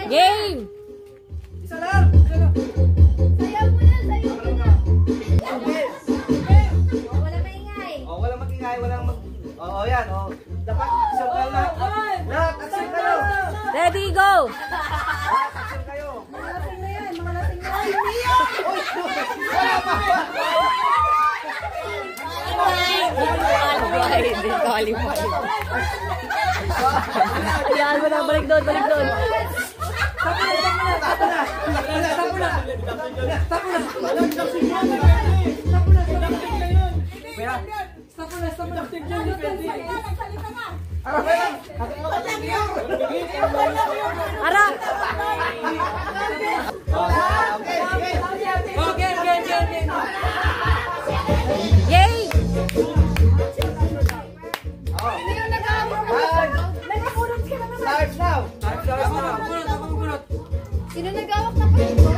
Game! Isa lang! Sayaw mo na, sayaw mo na. Wala maingay. Walang mag-ingay, walang mag... Yan, dapat action kayo lahat. Lahat, action kayo! Ready, go! Lahat, action kayo! Mga lasing na yan, mga lasing na yan. Wala pa! Qualified. Ayan mo na, balik doon, balik doon. Ara! Yay! Start now! Sino nag-awak ng palito?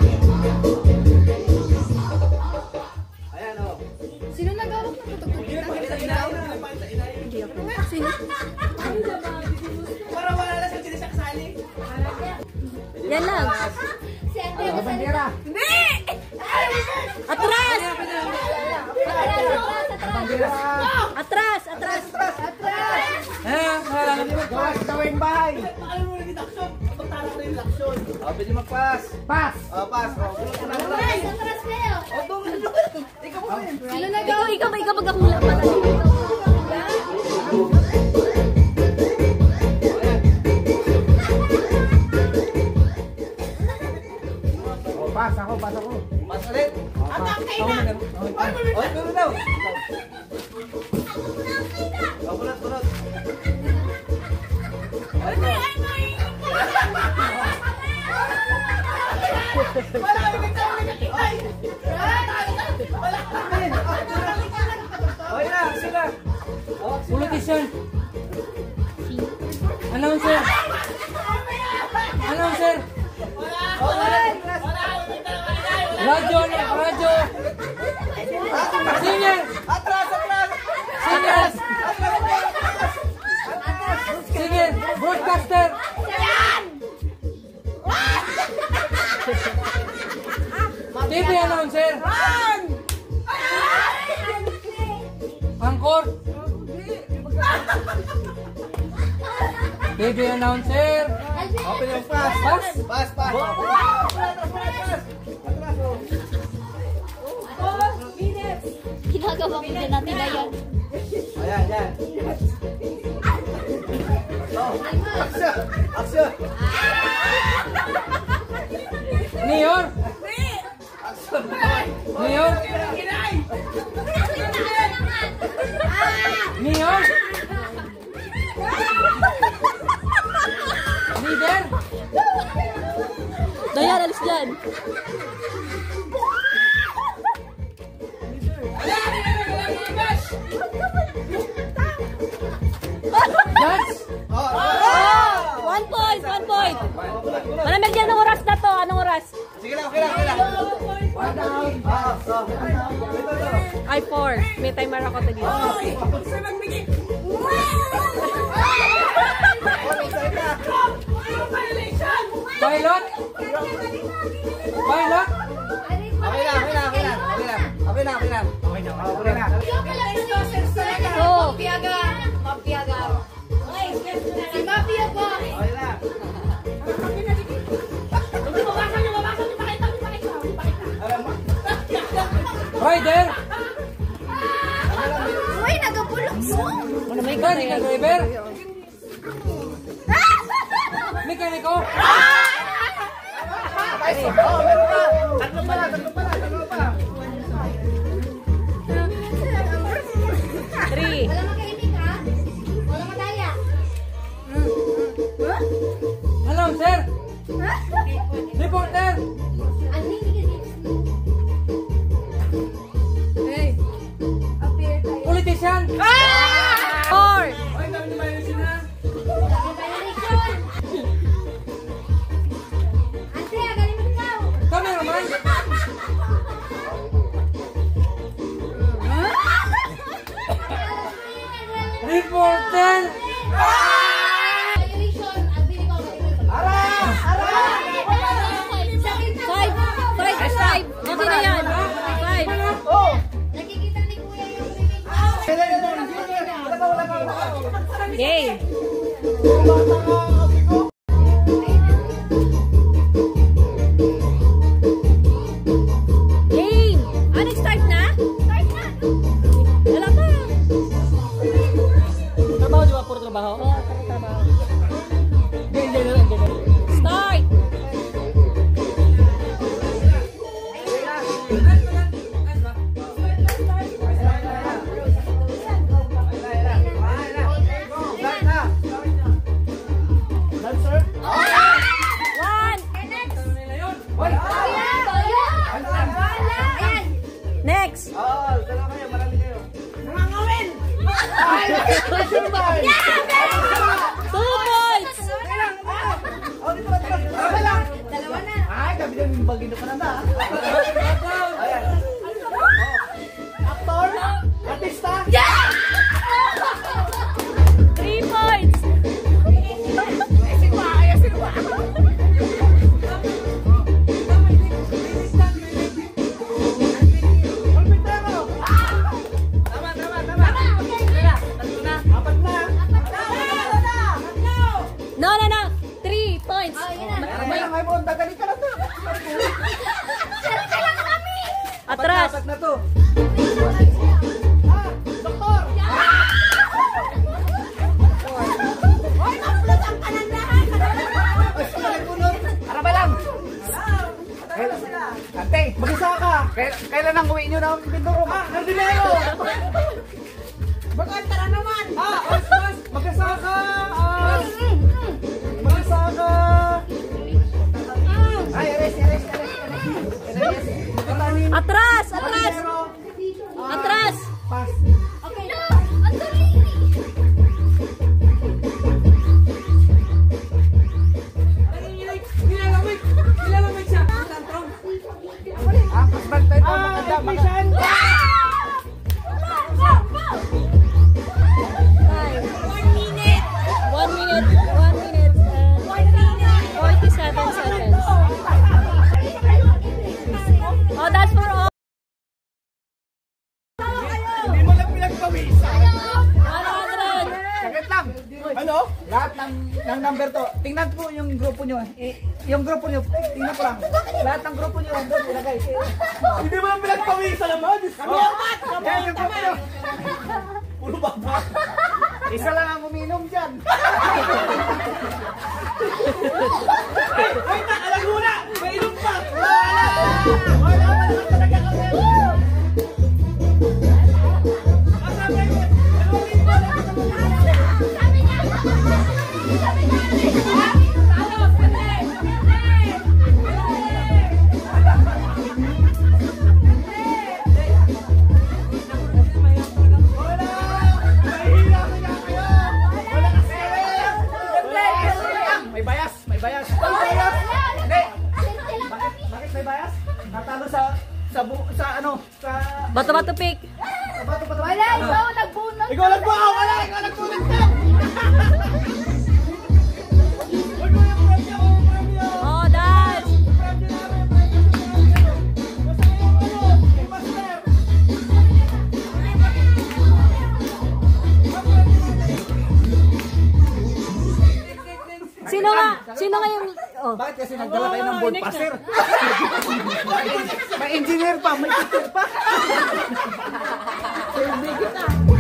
Ayan, Sino nag-awak ng tutugtog? Sino? Para wala na siyang sinasaksali. Yan lang. Si Ate Rosalita. Hindi! Atras! Atras! Atras! Gawin bahay! Pwede mag-pass. Pass! Pass. Atras kayo. Sino nag-awak? Ikaw magkakulang pala. Pass ako. Pass ulit. Oy, gano'n daw. Bunot. Sila. Politician. Announcer. Radyo. Singer. Atras. Singer. Broadcaster. TV announcer. Angkor. TV announcer. Open yung pass. Pass. Ginagawa ko din natin na yan. Ayan. Action. Mayor. Leader. Dayan, alis dyan. Judge. 1 point. Malamig yan ng oras na to. Anong oras? Sige lang, okay lang. Ay, 4. May timer ako tagin. Pilot. Okay na. So, Mapiaga. Si Mafia po. Okay na. Rider. Uy, nagapulong mo. Mechanical driver. Mekaniko. Tatlo pala. Wala makainig ha? Wala madaya. Announcer. Reporter. Ano hindi ka dito? Hey. Appear tayo. Politician. 4. Violation. Ate, galing mo ikaw. Cameraman. Reporter. Violation. At binigay ko. Yay! Game! Nag-start na? Start na. Wala pa. Trabaho, di ba? Puro trabaho. Oo, trabaho. Ganyan. Start! Dancer. One! Ayan. Next! Oo, dala kayo, marami kayo. 2 points! Oh, dito ba? Marami lang. Dalawa na. Ay, gabi na yung bagino ka na na. Ayan. Actor? Artista? 3 points! Olpintero! Tama. Apat na. No! 3 points! Oh, yun na. Marami lang kayo mo. Dadali ka na to. Atras! Apat na to. Ah, doktor! Marami lang. Ate, mag-isa ka. Kailan ang uwi nyo ng Mindoro? Nandinero! Bakit tara naman? Mag-isa ka. Mag-isa ka. Ay, arrest. Atras! Pero, Atras! pass. Okay. No! Ang dali. Nilalamig siya. Pass bag tayo. Maganda. 1 minute and 47 seconds. Oh, that's for all. Hindi mo lang pinagpawisan. 100. Sakit lang. Ano? Lahat ng number to. Tingnan po yung grupo nyo. Yung grupo nyo, tingnan po lang. Lahat ng grupo nyo, doon ilagay. Hindi mo lang pinagpawisan naman. Kami yan, yung grupo nyo. Puro baba. Isa lang ang uminom dyan. Wait na, alaguna! May inom pa! Wala naman talaga kami. Kasama yun. May bias. Hindi. Bakit may bias? Natalo sa ano? Sa Bato-bato pick. bato. Wala, ikaw nagbunot. Ikaw nagbuhaw! Wala! Ikaw nagbuhaw! Oh, that's. Sino nga yung... Oh. Bakit kasi nagdala kayo ng ball passer? May engineer pa, may teacher pa. Hindi kita.